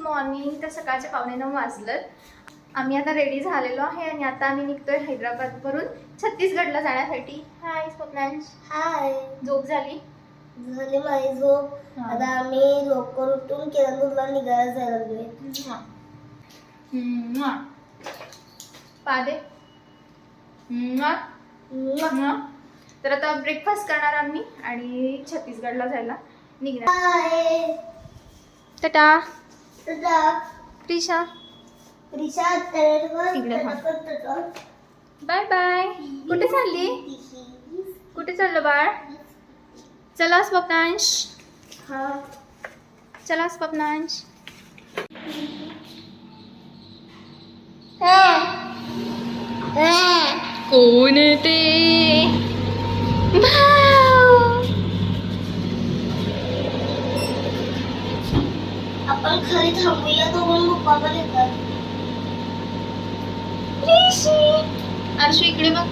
Morning. तर सकाळचे 8:45 वाजलेत. आम्ही आता रेडी झालेलो आहे आणि आता आम्ही निघतोय हैदराबादवरून छत्तीसगडला जाण्यासाठी. हाय स्वप्नांश. हाय. झोप झाली माझी झोप. आता आम्ही लवकर उठून किरणदूरला निघायला जायला लागलोय. पादे. तर आता ब्रेकफास्ट करणार आम्ही आणि छत्तीसगडला जायला निघणार. टाटा. प्रिशा. Bye bye. कुठे चालली? कुठे चाललं बाळ? चला स्वप्नांश. चला स्वप्नांश. कोण ते? आपण खरी थांबूया तो पण पप्पा पण येतात. अर्शू इकडे बघ.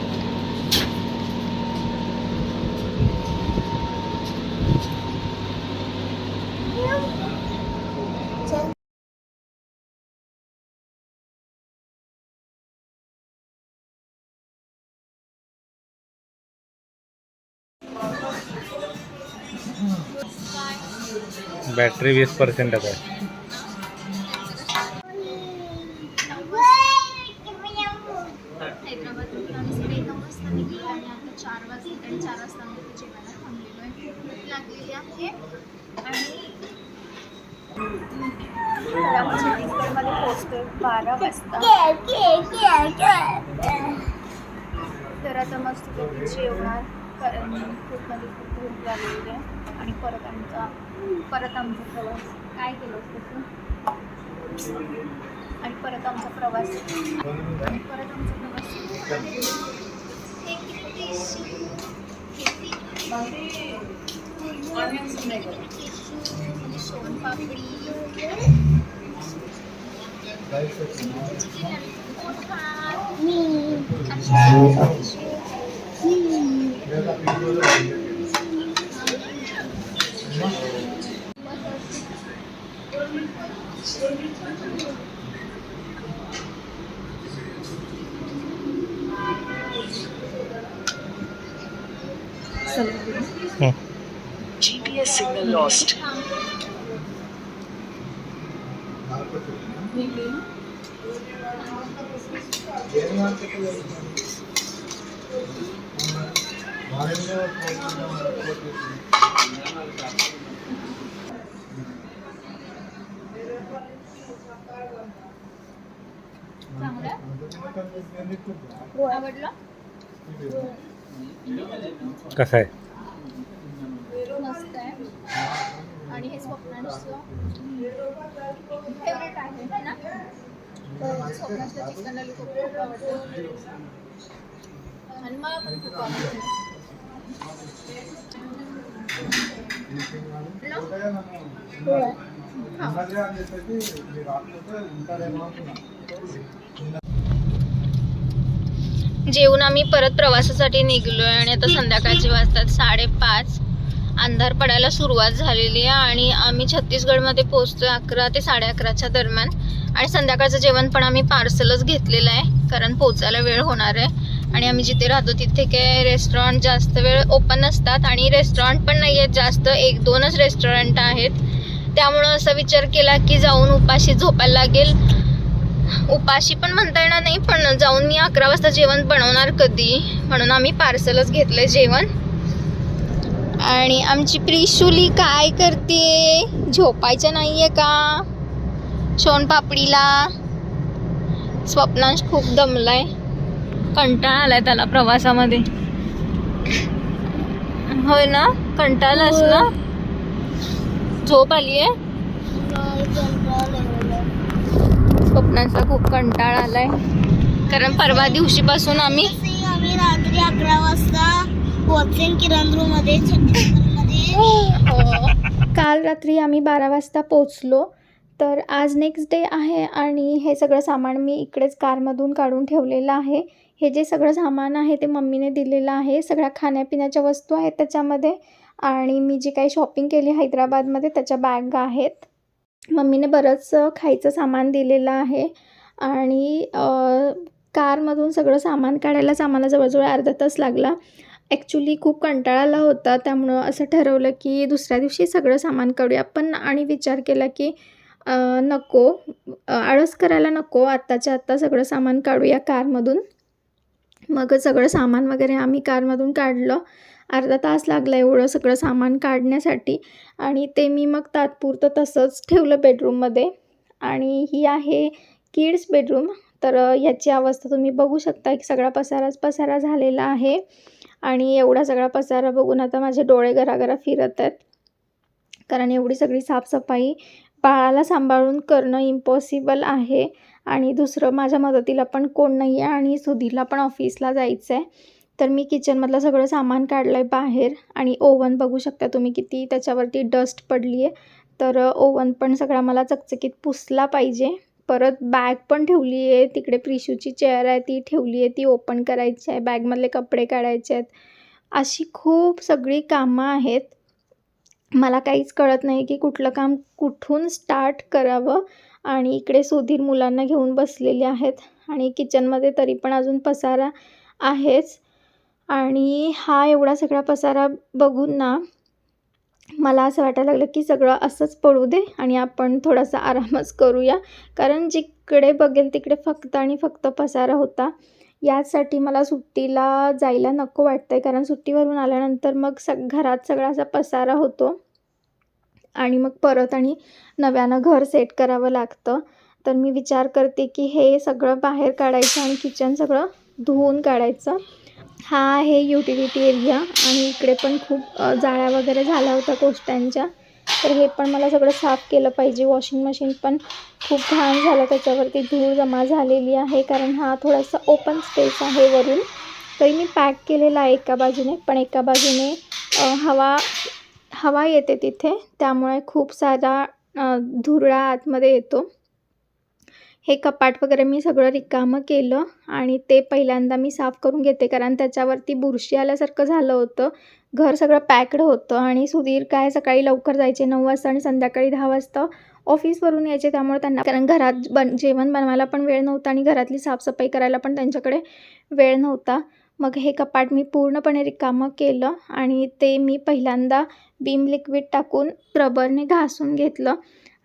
बॅटरी 20% आहे. हैदराबादमध्ये आम्ही 9:30 वाजता निघलो आणि आता 4 वाजले आणि 4 वाजता आम्ही इथे जेवायला थांबलेलो आहे. भूक लागलेली आहे आणि आम्ही छत्तीसगडमध्ये पोहोचतोय 12 वाजता. तर आता मस्त जेवणार कारण खूपमध्ये खूप भूक लागलेली आहे आणि परत आमचा प्रवास. काय केलं तसं आणि परत आमचा प्रवास सोनपापडी. GPS signal lost. आवडलं? कसं आहे? मस्त आहे आणि हे स्वप्नांचं फेवरेट आहे ना. स्वप्नांचं चिकन लॉलीपॉप खूप आवडतं आणि मला पण खूप आवडतं. जेवून आम्ही परत प्रवासासाठी निघलोय आणि आता संध्याकाळचे वाजतात 5:30. अंधार पडायला सुरुवात झालेली आहे आणि आम्ही छत्तीसगडमध्ये पोहोचतोय 11 ते 11:30च्या दरम्यान. आणि संध्याकाळचं जेवण पण आम्ही पार्सलच घेतलेलं आहे कारण पोचायला वेळ होणार आहे. आणि आम्ही जिथे राहतो तिथे काय रेस्टॉरंट जास्त वेळ ओपन नसतात आणि रेस्टॉरंट पण नाही आहेत जास्त, 1-2च रेस्टॉरंट आहेत. त्यामुळं असा विचार केला की जाऊन उपाशी झोपायला लागेल. उपाशी पण म्हणता येणार नाही पण जाऊन मी 11 वाजता जेवण बनवणार कधी, म्हणून आम्ही पार्सलच घेतलंय जेवण. आणि आमची प्रिशुली काय करते? झोपायचं नाहीये का सोनपापडीला? स्वप्नांश खूप दमलाय, कंटाळा आलाय त्याला प्रवासामध्ये. होय ना, कंटाळाच ना? झोप आली आहे. स्वप्नांचा खूप कंटाळा आलाय कारण परवा दिवशीपासून आम्ही रात्री 11 वाजता पोहोचेन किरणदूरमध्ये छत्तीसगडमध्ये. काल रात्री आम्ही 12 वाजता पोचलो. तर आज नेक्स्ट डे आहे आणि हे सगळं सामान मी इकडेच कारमधून काढून ठेवलेलं आहे. हे जे सगळं सामान आहे ते मम्मीने दिलेलं आहे. सगळ्या खाण्यापिण्याच्या वस्तू आहेत त्याच्यामध्ये आणि मी जी काही शॉपिंग केली हैदराबादमध्ये त्याच्या बॅग आहेत. मम्मीने बरंच खायचं सामान दिलेलं आहे आणि कारमधून सगळं सामान काढायलाच आम्हाला जवळजवळ अर्धा तास लागला. ॲक्च्युली खूप कंटाळा आला होता, त्यामुळं असं ठरवलं की दुसऱ्या दिवशी सगळं सामान काढूया पण, आणि विचार केला की नको आळस करायला नको, आत्ताच्या आत्ता सगळं सामान काढूया कारमधून. मग सगळं सामान वगैरे आम्ही कारमधून काढलं. अर्धा तास लागला एवढं सगळं सामान काढण्यासाठी आणि ते मी मग तात्पुरतं तसंच ठेवलं बेडरूममध्ये. आणि ही आहे किड्स बेडरूम. तर याची अवस्था तुम्ही बघू शकता की सगळा पसारा झालेला आहे आणि एवढा सगळा पसारा बघून आता माझे डोळे गरागरा फिरत आहेत, कारण एवढी सगळी साफसफाई बाळाला सांभाळून करणं इम्पॉसिबल आहे. आणि दुसरं माझ्या मदतीला पण कोण नाही आहे आणि सुधीरला पण ऑफिसला जायचं आहे. तर मी किचनमधलं सगळं सामान काढलं आहे बाहेर. आणि ओव्हन बघू शकता तुम्ही किती त्याच्यावरती डस्ट पडली आहे. तर ओव्हन पण सगळा मला चकचकीत पुसला पाहिजे. परत बॅग पण ठेवली आहे तिकडे, प्रिशूची चेअर आहे ती ठेवली आहे, ती ओपन करायची आहे, बॅगमधले कपडे काढायचे आहेत. अशी खूप सगळी कामं आहेत. मला काहीच कळत नाही की कुठलं काम कुठून स्टार्ट करावं. आणि इकडे सुधीर मुलांना घेऊन बसलेले आहेत आणि किचनमध्ये तरी पण अजून पसारा आहेच. आणि हा एवढा सगळा पसारा बघून ना मला असं वाटायला लागलं की सगळं असंच पडू दे आणि आपण थोडासा आरामच करूया, कारण जिकडे बघेल तिकडे फक्त आणि फक्त पसारा होता. यासाठी मला सुट्टीला जायला नको वाटतं आहे, कारण सुट्टीवरून आल्यानंतर मग घरात सगळा असा पसारा होतो आणि मग परत आणि नव्यानं घर सेट करावं लागतं. तर मी विचार करते की हे सगळं बाहेर काढायचं आणि किचन सगळं धुवून काढायचं. हा आहे युटिलिटी एरिया आणि इकडे पण खूप जाळ्या वगैरे झाल्या होत्या कोष्ट्यांच्या. तर हे पण मला सगळं साफ केलं पाहिजे. वॉशिंग मशीन पण खूप घाण झालं, त्याच्यावरती धूळ जमा झालेली आहे, कारण हा थोडासा ओपन स्पेस आहे वरून. तरी मी पॅक केलेला आहे एका बाजूने, पण एका बाजूने हवा येते तिथे, त्यामुळे खूप सारा धुरळा आतमध्ये येतो. हे कपाट वगैरे मी सगळं रिकामं केलं आणि ते पहिल्यांदा मी साफ करून घेते, कारण त्याच्यावरती बुरशी आल्यासारखं झालं होतं. घर सगळं पॅक्ड होतं आणि सुधीर काय सकाळी लवकर जायचे 9 वाजता आणि संध्याकाळी 10 वाजता ऑफिसवरून यायचे, त्यामुळे त्यांना कारण घरात जेवण बनवायला पण वेळ नव्हता आणि घरातली साफसफाई करायला पण त्यांच्याकडे वेळ नव्हता. मग हे कपाट मी पूर्णपणे रिकामं केलं आणि ते मी पहिल्यांदा विम लिक्विड टाकून स्क्रबरने घासून घेतलं.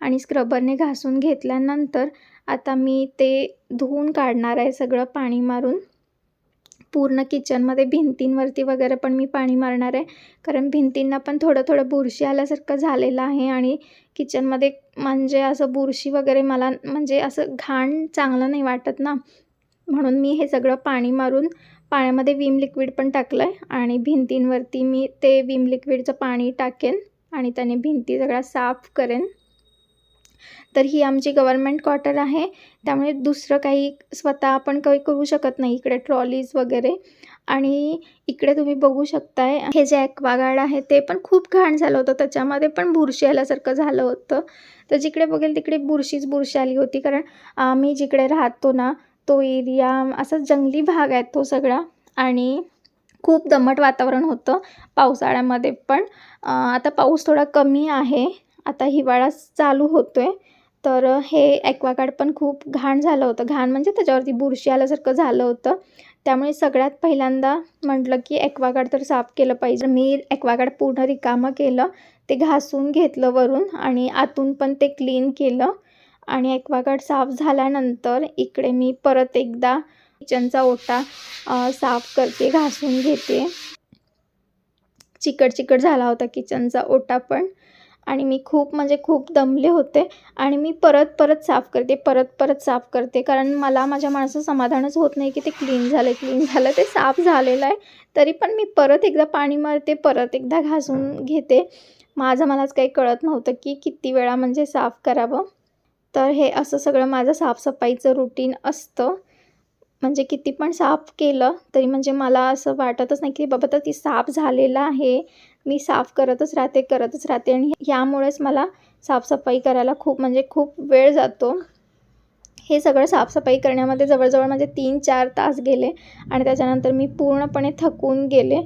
आणि स्क्रबरने घासून घेतल्यानंतर आता मी ते धुवून काढणार आहे सगळं पाणी मारून. पूर्ण किचनमध्ये भिंतींवरती वगैरे पण मी पाणी मारणार आहे, कारण भिंतींना पण थोडं बुरशी आल्यासारखं झालेलं आहे. आणि किचनमध्ये म्हणजे असं बुरशी वगैरे मला म्हणजे असं घाण चांगलं नाही वाटत ना, म्हणून मी हे सगळं पाणी मारून पाण्यामध्ये विम लिक्विड पण टाकलं आहे आणि भिंतींवरती मी ते विम लिक्विडचं पाणी टाकेन आणि त्याने भिंती सगळ्या साफ करेन. तर ही आमची गव्हर्नमेंट क्वार्टर आहे, त्यामुळे दुसरं काही स्वतः आपण काही करू शकत नाही. इकडे ट्रॉलीज वगैरे. आणि इकडे तुम्ही बघू शकताय हे जे ॲक्वागार्ड आहे ते पण खूप घाण झालं होतं, त्याच्यामध्ये पण बुरशी आल्यासारखं झालं होतं. तर जिकडे बघेल तिकडे बुरशी आली होती, कारण आम्ही जिकडे राहतो ना तो एरिया असा जंगली भाग आहे तो सगळा, आणि खूप दमट वातावरण होतं पावसाळ्यामध्ये पण. आता पाऊस थोडा कमी आहे, आता हिवाळा चालू होतो आहे. तर हे ॲक्वागार्ड पण खूप घाण झालं होतं, घाण म्हणजे त्याच्यावरती बुरशी आल्यासारखं झालं होतं. त्यामुळे सगळ्यात पहिल्यांदा म्हटलं की ॲक्वागार्ड तर साफ केलं पाहिजे. मी ॲक्वागार्ड पूर्ण रिकामं केलं, ते घासून घेतलं वरून आणि आतून पण ते क्लीन केलं. आणि ॲक्वागार्ड साफ झाल्यानंतर इकडे मी परत एकदा किचनचा ओटा साफ करते, घासून घेते. चिकट झाला होता किचनचा ओटा पण. आणि मी खूप दमले होते आणि मी परत साफ करते, कारण मला माझ्या मनाचं समाधानच होत नाही की ते क्लीन झालं, ते साफ झालेलं आहे. तरी पण मी परत एकदा पाणी मारते, परत एकदा घासून घेते. मलाच काही कळत नव्हतं की किती वेळा म्हणजे साफ करावं. तर हे असं सगळं माझं साफसफाईचं रुटीन असतं. म्हणजे किती पण साफ केलं तरी म्हणजे मला असं वाटतच नाही की बाबा तर ती साफ झालेलं आहे. मी साफ करतच राहते आणि यामुळेच मला साफसफाई करायला खूप वेळ जातो. हे सगळं साफसफाई करण्यामध्ये जवळजवळ म्हणजे 3-4 तास गेले आणि त्याच्यानंतर मी पूर्णपणे थकून गेले.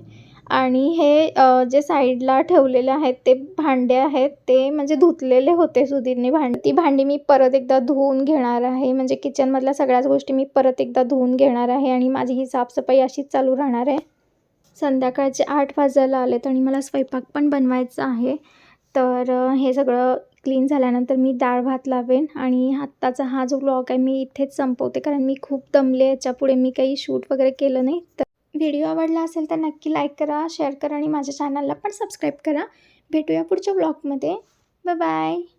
आणि हे जे साईडला ठेवलेले आहेत ते भांडे आहेत ते म्हणजे धुतलेले होते सुधीरने ती भांडी मी परत एकदा धुवून घेणार आहे. म्हणजे किचनमधल्या सगळ्याच गोष्टी मी परत एकदा धुवून घेणार आहे आणि माझी ही साफसफाई अशीच चालू राहणार आहे. संध्याकाळचे 8 वाजायला आलेत आणि मला स्वयंपाक पण बनवायचा आहे. तर हे सगळं क्लीन झाल्यानंतर मी डाळ भात लावेन आणि आत्ताचा हा जो व्लॉग आहे मी इथेच संपवते, कारण मी खूप दमले. याच्यापुढे मी काही शूट वगैरे केलं नाही. तर व्हिडिओ आवडला असेल तर नक्की लाईक करा, शेअर करा आणि माझ्या चॅनलला पण सबस्क्राईब करा. भेटूया पुढच्या व्लॉगमध्ये. Bye bye.